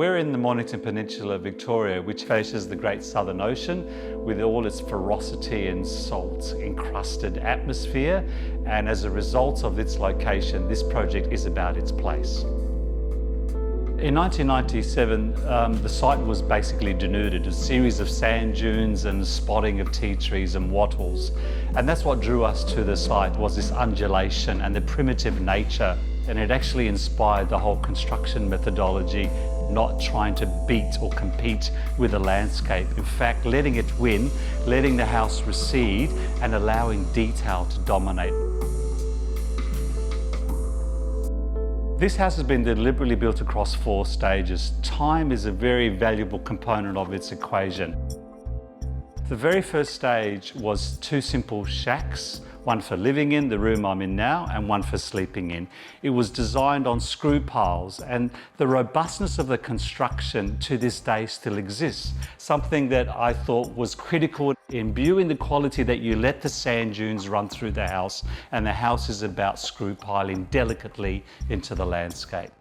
We're in the Mornington Peninsula, Victoria, which faces the Great Southern Ocean with all its ferocity and salt-encrusted atmosphere. And as a result of its location, this project is about its place. In 1997, the site was basically denuded, a series of sand dunes and spotting of tea trees and wattles. And that's what drew us to the site, was this undulation and the primitive nature. And it actually inspired the whole construction methodology, not trying to beat or compete with the landscape. In fact, letting it win, letting the house recede and allowing detail to dominate. This house has been deliberately built across 4 stages. Time is a very valuable component of its equation. The very first stage was 2 simple shacks, one for living in, the room I'm in now, and one for sleeping in. It was designed on screw piles, and the robustness of the construction to this day still exists. Something that I thought was critical, imbuing the quality that you let the sand dunes run through the house, and the house is about screw piling delicately into the landscape.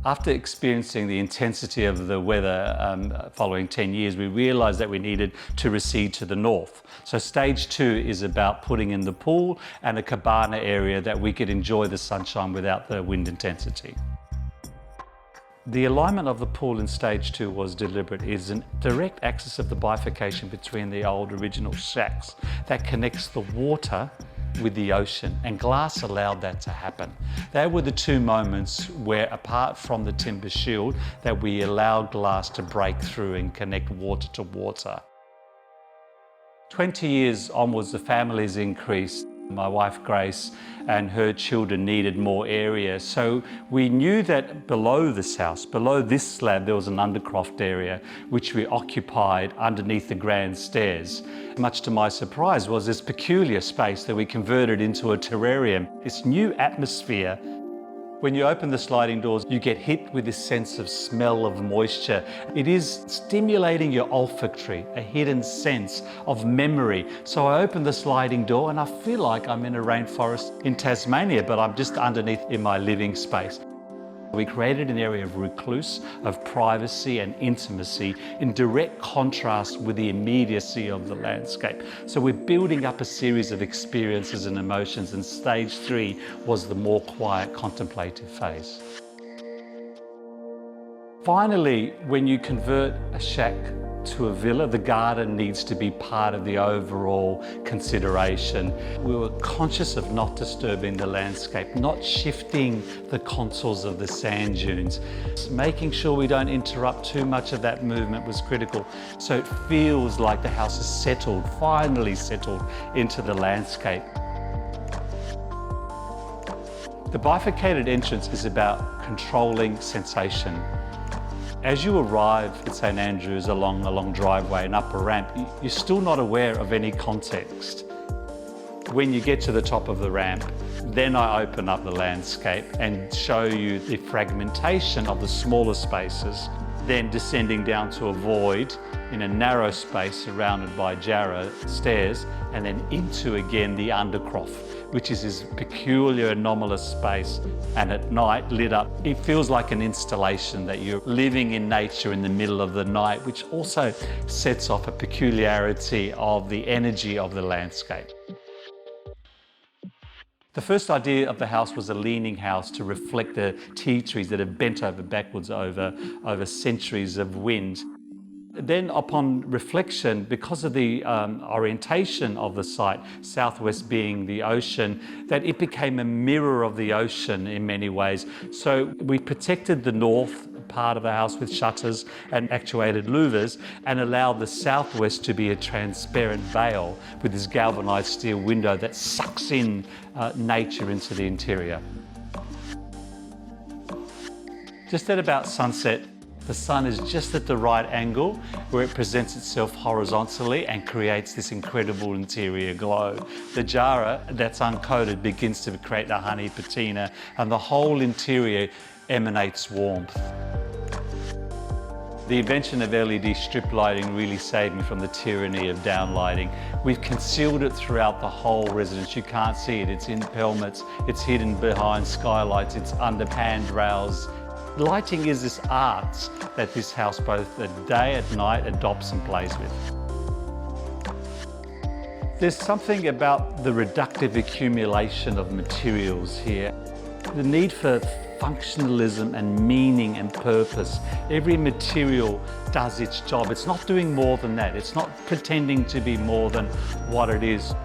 After experiencing the intensity of the weather following 10 years, we realised that we needed to recede to the north. So stage 2 is about putting in the pool and a cabana area that we could enjoy the sunshine without the wind intensity. The alignment of the pool in stage 2 was deliberate. It is a direct axis of the bifurcation between the old original shacks that connects the water with the ocean, and glass allowed that to happen. They were the 2 moments where, apart from the timber shield, that we allowed glass to break through and connect water to water. 20 years onwards, the family's increased. My wife Grace and her children needed more area, so we knew that below this house, below this slab, there was an undercroft area which we occupied underneath the grand stairs. Much to my surprise was this peculiar space that we converted into a terrarium, this new atmosphere. When you open the sliding doors, you get hit with this sense of smell of moisture. It is stimulating your olfactory, a hidden sense of memory. So I open the sliding door and I feel like I'm in a rainforest in Tasmania, but I'm just underneath in my living space. We created an area of recluse, of privacy and intimacy in direct contrast with the immediacy of the landscape. So we're building up a series of experiences and emotions, and stage 3 was the more quiet, contemplative phase. Finally, when you convert a shack to a villa, the garden needs to be part of the overall consideration. We were conscious of not disturbing the landscape, not shifting the contours of the sand dunes. Making sure we don't interrupt too much of that movement was critical. So it feels like the house is settled, finally settled into the landscape. The bifurcated entrance is about controlling sensation. As you arrive at St Andrews along a long driveway and up a ramp, you're still not aware of any context. When you get to the top of the ramp, then I open up the landscape and show you the fragmentation of the smaller spaces, then descending down to a void in a narrow space surrounded by jarrah stairs, and then into again the undercroft, which is this peculiar anomalous space, and at night lit up. It feels like an installation that you're living in nature in the middle of the night, which also sets off a peculiarity of the energy of the landscape. The first idea of the house was a leaning house to reflect the tea trees that have bent over backwards over centuries of wind. Then upon reflection, because of the orientation of the site, southwest being the ocean, that it became a mirror of the ocean in many ways. So we protected the north part of the house with shutters and actuated louvers, and allowed the southwest to be a transparent veil with this galvanized steel window that sucks in nature into the interior. Just at about sunset, the sun is just at the right angle where it presents itself horizontally and creates this incredible interior glow. The jarrah that's uncoated begins to create the honey patina, and the whole interior emanates warmth. The invention of LED strip lighting really saved me from the tyranny of downlighting. We've concealed it throughout the whole residence. You can't see it. It's in pelmets, it's hidden behind skylights, it's under handrails. Lighting is this art that this house both at day and night adopts and plays with. There's something about the reductive accumulation of materials here. The need for functionalism and meaning and purpose. Every material does its job. It's not doing more than that. It's not pretending to be more than what it is.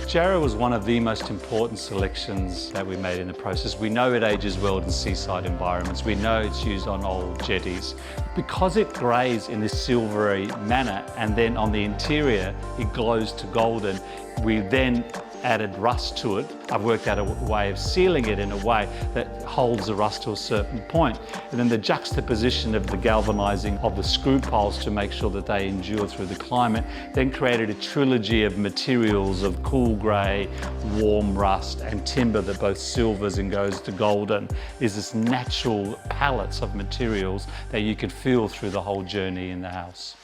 Jarrah was one of the most important selections that we made in the process. We know it ages well in seaside environments. We know it's used on old jetties. Because it greys in this silvery manner and then on the interior it glows to golden, we then added rust to it. I've worked out a way of sealing it in a way that holds the rust to a certain point. And then the juxtaposition of the galvanizing of the screw poles to make sure that they endure through the climate, then created a trilogy of materials of cool grey, warm rust and timber that both silvers and goes to golden. Is this natural palettes of materials that you could feel through the whole journey in the house.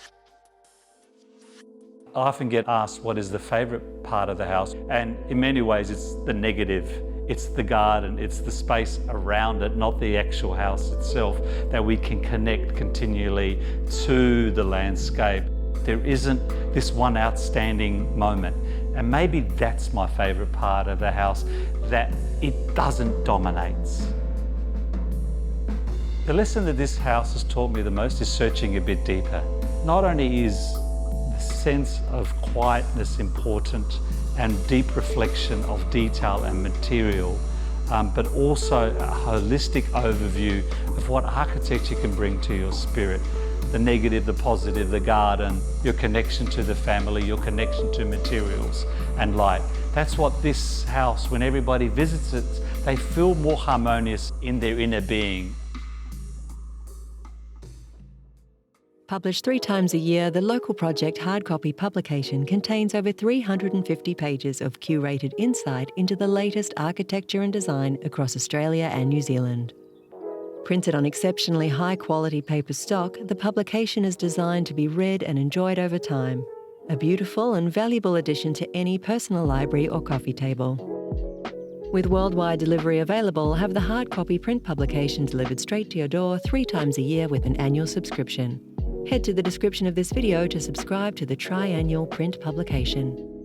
I often get asked what is the favourite part of the house, and in many ways it's the negative. It's the garden, it's the space around it, not the actual house itself, that we can connect continually to the landscape. There isn't this one outstanding moment, and maybe that's my favourite part of the house, that it doesn't dominate. The lesson that this house has taught me the most is searching a bit deeper. Not only is sense of quietness important and deep reflection of detail and material, but also a holistic overview of what architecture can bring to your spirit. The negative, the positive, the garden, your connection to the family, your connection to materials and light. That's what this house, when everybody visits it, they feel more harmonious in their inner being. Published 3 times a year, the local project hard copy publication contains over 350 pages of curated insight into the latest architecture and design across Australia and New Zealand. Printed on exceptionally high-quality paper stock, the publication is designed to be read and enjoyed over time. A beautiful and valuable addition to any personal library or coffee table. With worldwide delivery available, have the hard copy print publication delivered straight to your door 3 times a year with an annual subscription. Head to the description of this video to subscribe to the triannual print publication.